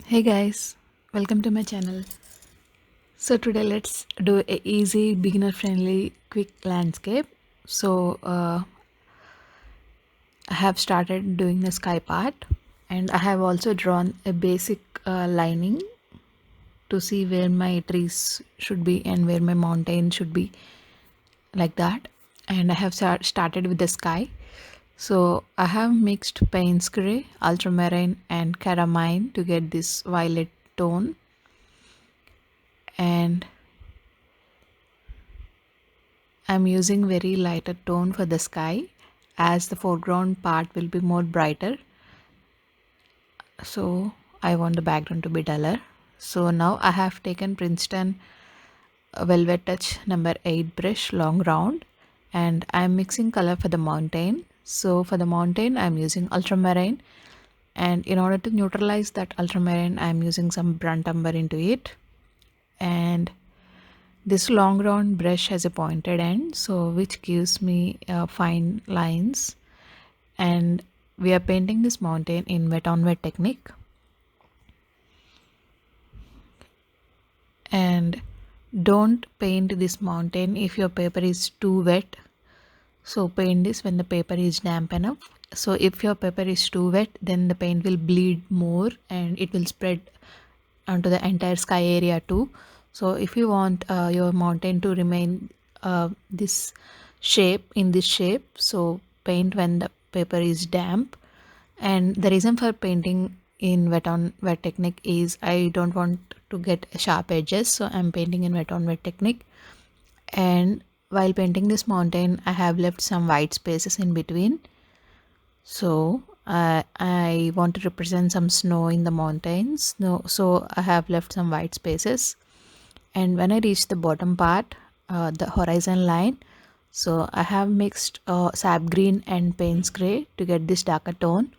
Hey guys, welcome to my channel. So today let's do a easy beginner friendly quick landscape. I have started doing the sky part, and I have also drawn a basic lining to see where my trees should be and where my mountain should be, like that. And I have started with the sky. So I have mixed paints gray, ultramarine and caramine to get this violet tone, and I'm using very lighter tone for the sky as the foreground part will be more brighter. So I want the background to be duller. So now I have taken Princeton Velvet Touch number 8 brush long round, and I'm mixing color for the mountain. So for the mountain I'm using ultramarine, and in order to neutralize that ultramarine I'm using some burnt umber into it. And this long round brush has a pointed end, so which gives me fine lines. And we are painting this mountain in wet on wet technique. And don't paint this mountain if your paper is too wet. So paint this when the paper is damp enough. So if your paper is too wet, then the paint will bleed more and it will spread onto the entire sky area too. So if you want your mountain to remain this shape in this shape, so paint when the paper is damp. And the reason for painting in wet on wet technique is I don't want to get sharp edges, so I'm painting in wet on wet technique. And while painting this mountain I have left some white spaces in between. So I want to represent some snow in the mountains. No, so I have left some white spaces. And when I reach the bottom part, the horizon line, so I have mixed sap green and Payne's gray to get this darker tone.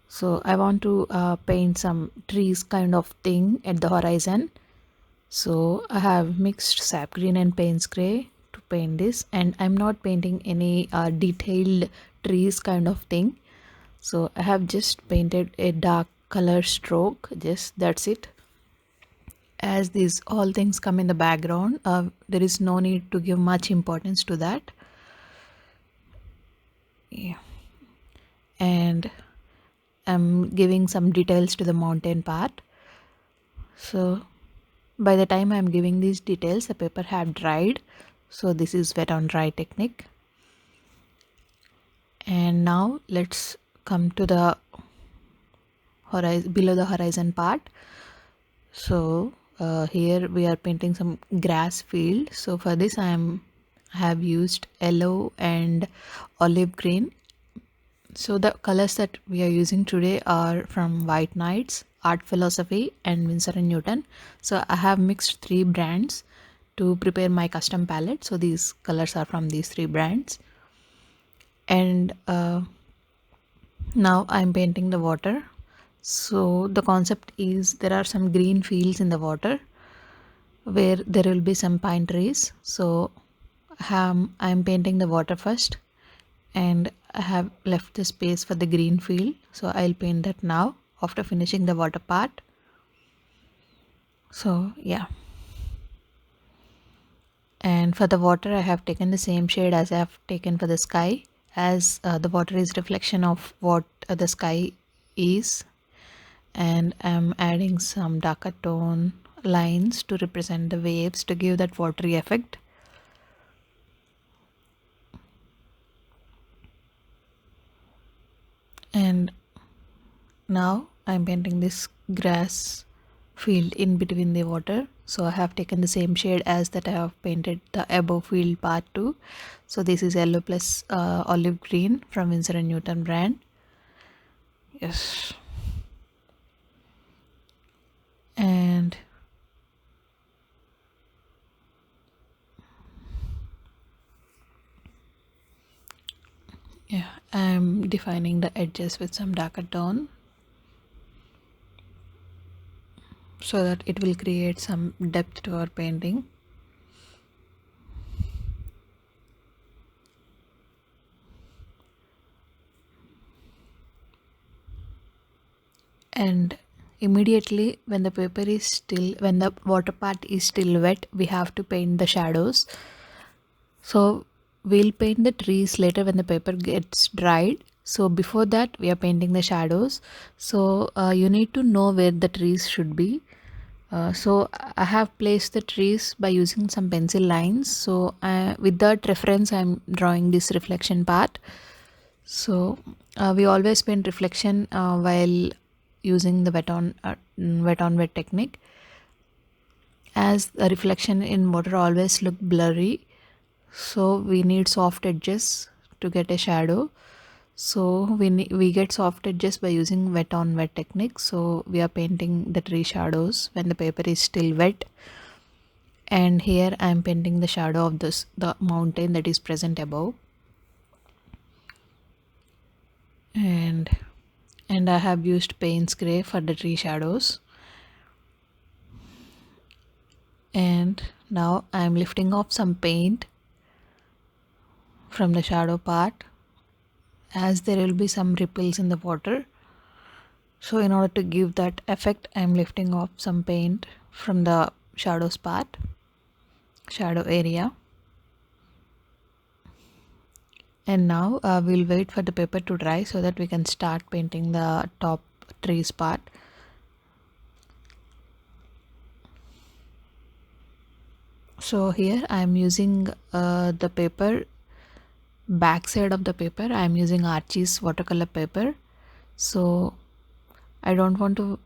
So I want to paint some trees kind of thing at the horizon. So I have mixed sap green and Payne's gray to paint this, and I'm not painting any detailed trees kind of thing. So I have just painted a dark color stroke, just that's it. As these all things come in the background, there is no need to give much importance to that. Yeah. And I'm giving some details to the mountain part. So by the time I'm giving these details, the paper had dried. So this is wet on dry technique. And now let's come to the horizon, below the horizon part. So here we are painting some grass field. So for this I have used yellow and olive green. So the colors that we are using today are from White Knights, Art Philosophy and Winsor and Newton. So I have mixed three brands to prepare my custom palette. So these colors are from these three brands. And now I'm painting the water. So the concept is there are some green fields in the water where there will be some pine trees. So I'm painting the water first, and I have left the space for the green field. So I'll paint that now after finishing the water part. So yeah. And for the water I have taken the same shade as I have taken for the sky, as the water is reflection of what the sky is. And I'm adding some darker tone lines to represent the waves to give that watery effect. And now I'm painting this grass field in between the water. So I have taken the same shade as that I have painted the above field part too. So this is yellow plus olive green from Winsor and Newton brand. Yes. And yeah, I'm defining the edges with some darker tone so that it will create some depth to our painting. And immediately when the water part is still wet, we have to paint the shadows. So we'll paint the trees later when the paper gets dried. So before that, we are painting the shadows. So you need to know where the trees should be. So I have placed the trees by using some pencil lines. So with that reference, I'm drawing this reflection part. So we always paint reflection while using the wet on wet technique, as the reflection in water always look blurry. So we need soft edges to get a shadow. So we get soft edges by using wet on wet technique. So we are painting the tree shadows when the paper is still wet. And here I am painting the shadow of the mountain that is present above. And I have used Payne's gray for the tree shadows. And now I am lifting off some paint from the shadow part, as there will be some ripples in the water. So in order to give that effect, I am lifting off some paint from the shadow area. And now we'll wait for the paper to dry so that we can start painting the top trees part. So here I am using the paper, back side of the paper I am using Archie's watercolor paper. So I don't want to,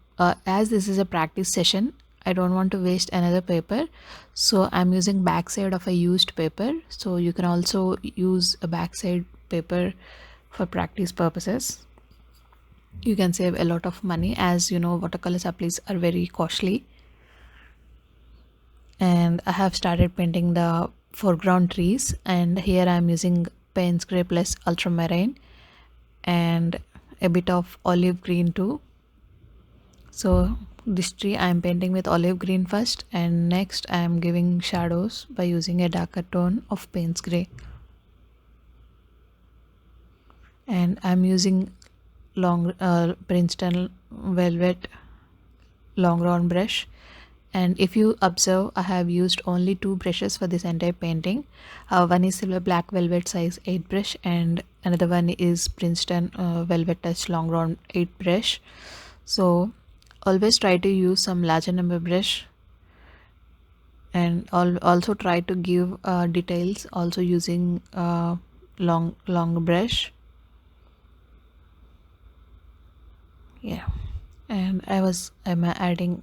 as this is a practice session, I don't want to waste another paper. So I'm using backside of a used paper. So you can also use a backside paper for practice purposes. You can save a lot of money, as you know watercolor supplies are very costly. And I have started painting the foreground trees, and here I'm using Payne's gray plus ultramarine and a bit of olive green too. So this tree I am painting with olive green first, and next I am giving shadows by using a darker tone of Payne's gray. And I'm using Princeton velvet long round brush. And if you observe, I have used only two brushes for this entire painting. One is silver black velvet size 8 brush, and another one is Princeton velvet touch long round 8 brush. So always try to use some larger number brush, and also try to give details also using long brush. Yeah. And I'm adding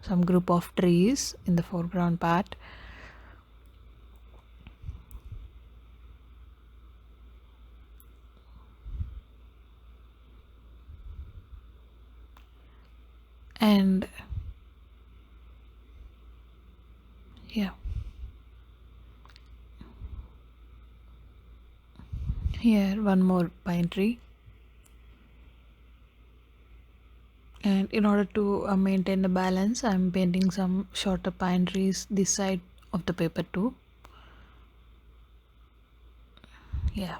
some group of trees in the foreground part. And yeah, here one more pine tree. And in order to maintain the balance, I'm painting some shorter pine trees this side of the paper too. Yeah.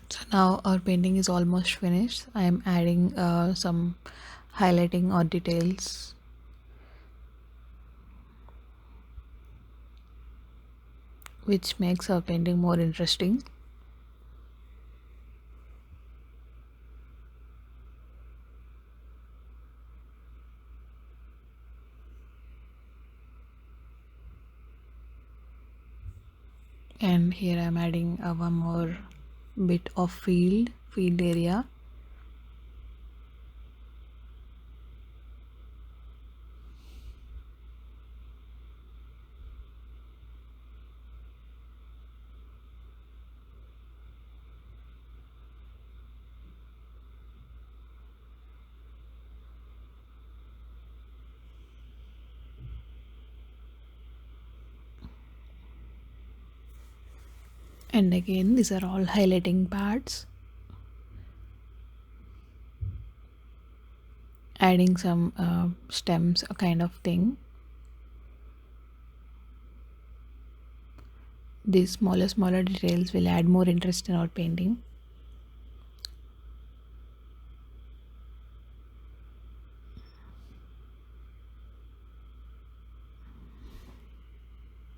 So now our painting is almost finished. I am adding some highlighting or details, which makes our painting more interesting. And here I'm adding one more bit of field area. And again, these are all highlighting parts. Adding some stems, a kind of thing. These smaller details will add more interest in our painting.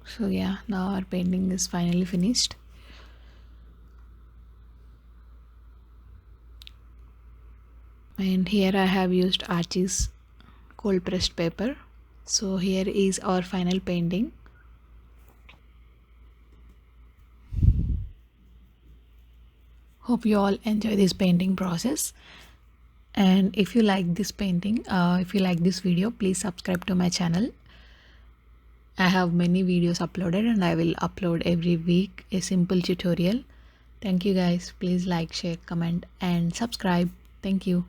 So yeah, now our painting is finally finished. And here I have used Archie's cold pressed paper. So here is our final painting. Hope you all enjoy this painting process. And if you like this painting, if you like this video, please subscribe to my channel. I have many videos uploaded and I will upload every week a simple tutorial. Thank you guys. Please like, share, comment and subscribe. Thank you.